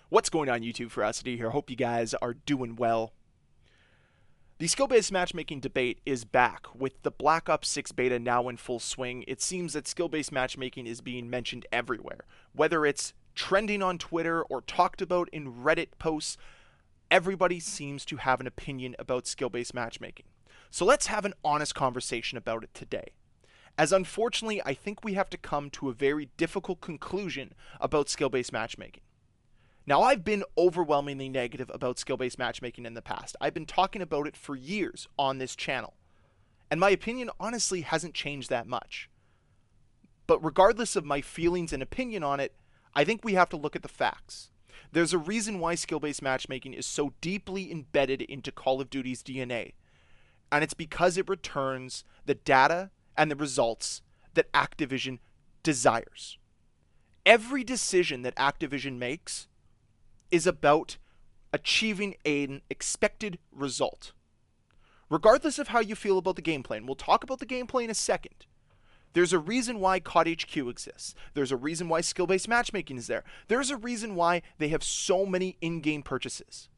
What's going on, YouTube? Ferocity here. Hope you guys are doing well. The skill-based matchmaking debate is back. With the Black Ops 6 beta now in full swing, it seems that skill-based matchmaking is being mentioned everywhere. Whether it's trending on Twitter or talked about in Reddit posts, everybody seems to have an opinion about skill-based matchmaking. So let's have an honest conversation about it today. As unfortunately, I think we have to come to a very difficult conclusion about skill-based matchmaking. Now, I've been overwhelmingly negative about skill-based matchmaking in the past. I've been talking about it for years on this channel. And my opinion honestly hasn't changed that much. But regardless of my feelings and opinion on it, I think we have to look at the facts. There's a reason why skill-based matchmaking is so deeply embedded into Call of Duty's DNA. And it's because it returns the data and the results that Activision desires. Every decision that Activision makes is about achieving an expected result. Regardless of how you feel about the gameplay, and we'll talk about the gameplay in a second, there's a reason why COD HQ exists. There's a reason why skill-based matchmaking is there. There's a reason why they have so many in-game purchases.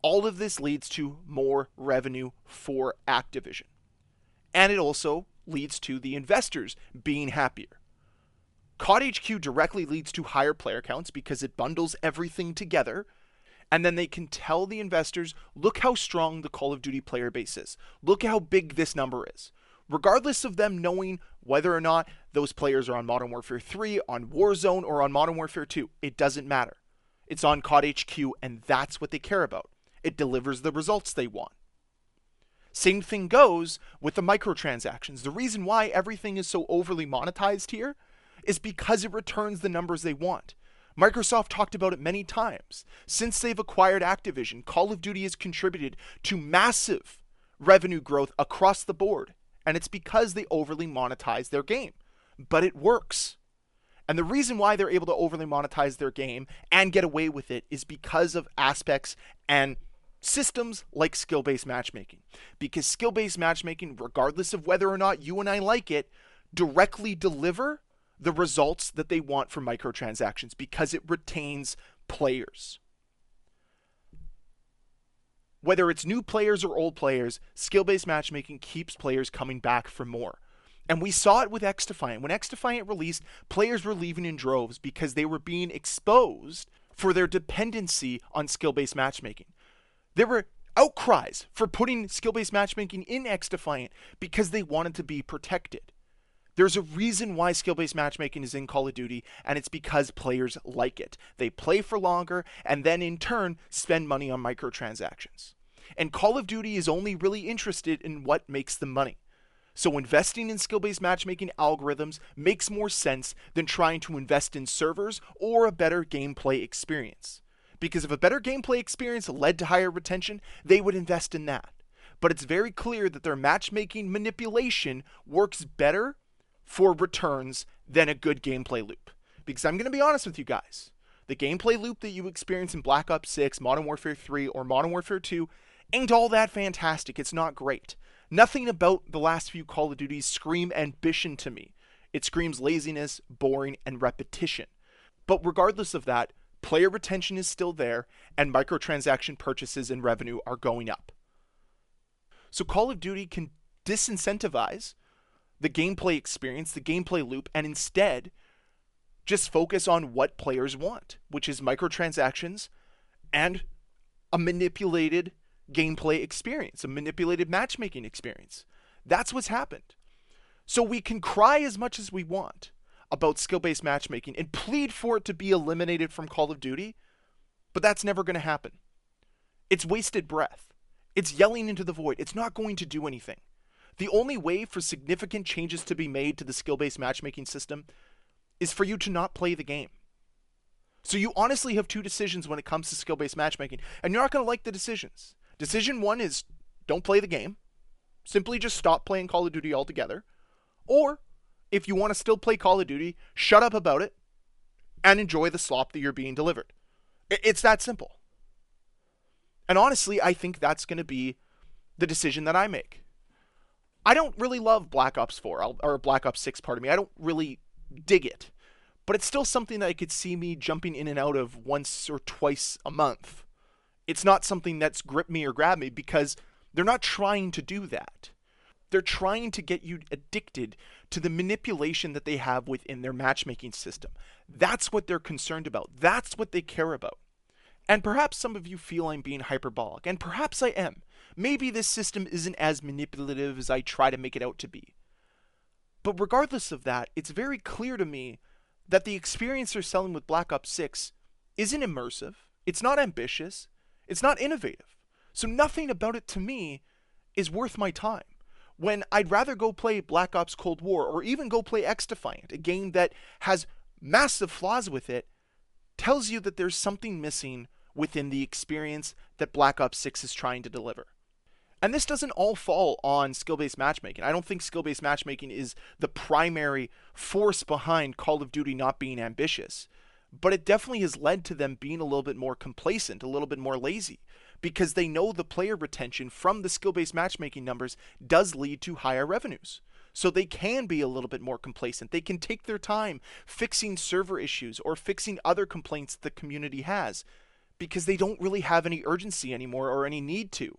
All of this leads to more revenue for Activision. And it also leads to the investors being happier. COD HQ directly leads to higher player counts because it bundles everything together, and then they can tell the investors, look how strong the Call of Duty player base is. Look how big this number is. Regardless of them knowing whether or not those players are on Modern Warfare 3, on Warzone, or on Modern Warfare 2, it doesn't matter. It's on COD HQ, and that's what they care about. It delivers the results they want. Same thing goes with the microtransactions. The reason why everything is so overly monetized here is because it returns the numbers they want. Microsoft talked about it many times. Since they've acquired Activision, Call of Duty has contributed to massive revenue growth across the board, and it's because they overly monetize their game. But it works. And the reason why they're able to overly monetize their game and get away with it is because of aspects and systems like skill-based matchmaking. Because skill-based matchmaking, regardless of whether or not you and I like it, directly deliver the results that they want for microtransactions because it retains players. Whether it's new players or old players, skill-based matchmaking keeps players coming back for more. And we saw it with XDefiant. When XDefiant released, players were leaving in droves because they were being exposed for their dependency on skill-based matchmaking. There were outcries for putting skill-based matchmaking in XDefiant because they wanted to be protected. There's a reason why skill-based matchmaking is in Call of Duty, and it's because players like it. They play for longer, and then in turn, spend money on microtransactions. And Call of Duty is only really interested in what makes them money. So investing in skill-based matchmaking algorithms makes more sense than trying to invest in servers or a better gameplay experience. Because if a better gameplay experience led to higher retention, they would invest in that. But it's very clear that their matchmaking manipulation works better for returns than a good gameplay loop. Because I'm going to be honest with you guys, the gameplay loop that you experience in Black Ops 6, Modern Warfare 3, or Modern Warfare 2 ain't all that fantastic. It's not great. Nothing about the last few Call of Duties scream ambition to me. It screams laziness, boring, and repetition. But regardless of that, player retention is still there, and microtransaction purchases and revenue are going up. So Call of Duty can disincentivize the gameplay experience, the gameplay loop, and instead just focus on what players want, which is microtransactions and a manipulated gameplay experience, a manipulated matchmaking experience. That's what's happened. So we can cry as much as we want about skill-based matchmaking and plead for it to be eliminated from Call of Duty, but that's never going to happen. It's wasted breath. It's yelling into the void. It's not going to do anything. The only way for significant changes to be made to the skill-based matchmaking system is for you to not play the game. So you honestly have two decisions when it comes to skill-based matchmaking, and you're not going to like the decisions. Decision one is don't play the game. Simply just stop playing Call of Duty altogether. Or, if you want to still play Call of Duty, shut up about it and enjoy the slop that you're being delivered. It's that simple. And honestly, I think that's going to be the decision that I make. I don't really love Black Ops 4, or Black Ops 6, pardon me. I don't really dig it. but it's still something that I could see me jumping in and out of once or twice a month. It's not something that's gripped me or grabbed me because they're not trying to do that. They're trying to get you addicted to the manipulation that they have within their matchmaking system. That's what they're concerned about. That's what they care about. And perhaps some of you feel I'm being hyperbolic, and perhaps I am. Maybe this system isn't as manipulative as I try to make it out to be. But regardless of that, it's very clear to me that the experience they're selling with Black Ops 6 isn't immersive, it's not ambitious, it's not innovative. So nothing about it to me is worth my time. When I'd rather go play Black Ops Cold War or even go play X-Defiant, a game that has massive flaws with it, tells you that there's something missing within the experience that Black Ops 6 is trying to deliver. And this doesn't all fall on skill-based matchmaking. I don't think skill-based matchmaking is the primary force behind Call of Duty not being ambitious. But it definitely has led to them being a little bit more complacent, a little bit more lazy, because they know the player retention from the skill-based matchmaking numbers does lead to higher revenues. So they can be a little bit more complacent. They can take their time fixing server issues or fixing other complaints the community has because they don't really have any urgency anymore or any need to.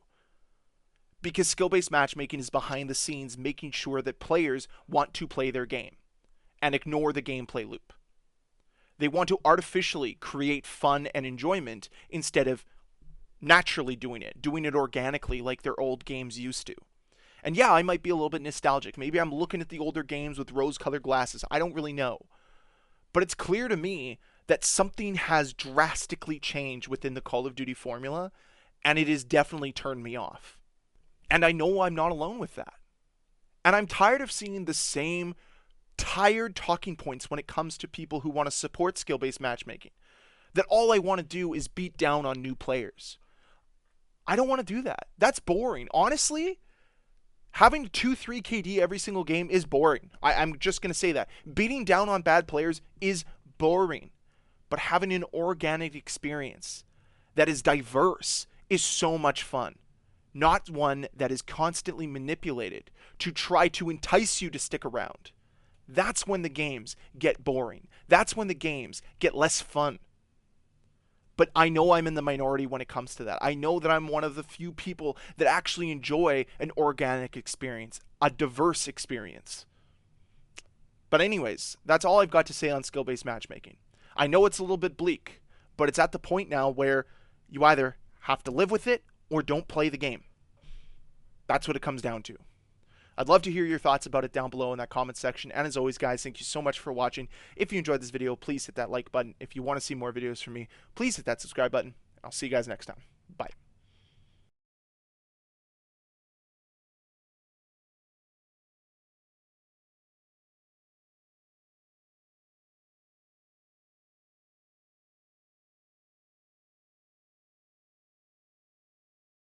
Because skill-based matchmaking is behind the scenes making sure that players want to play their game and ignore the gameplay loop. They want to artificially create fun and enjoyment instead of naturally doing it organically like their old games used to. And yeah, I might be a little bit nostalgic. Maybe I'm looking at the older games with rose-colored glasses. I don't really know. But it's clear to me that something has drastically changed within the Call of Duty formula, and it has definitely turned me off. And I know I'm not alone with that. And I'm tired of seeing the same tired talking points when it comes to people who want to support skill-based matchmaking. That all I want to do is beat down on new players. I don't want to do that. That's boring. Honestly, having 2-3 KD every single game is boring. I'm just going to say that. Beating down on bad players is boring. But having an organic experience that is diverse is so much fun. Not one that is constantly manipulated to try to entice you to stick around. That's when the games get boring. That's when the games get less fun. But I know I'm in the minority when it comes to that. I know that I'm one of the few people that actually enjoy an organic experience, a diverse experience. But anyways, that's all I've got to say on skill-based matchmaking. I know it's a little bit bleak, but it's at the point now where you either have to live with it or don't play the game. That's what it comes down to. I'd love to hear your thoughts about it down below in that comment section. And as always, guys, thank you so much for watching. If you enjoyed this video, please hit that like button. If you want to see more videos from me, please hit that subscribe button. I'll see you guys next time. Bye.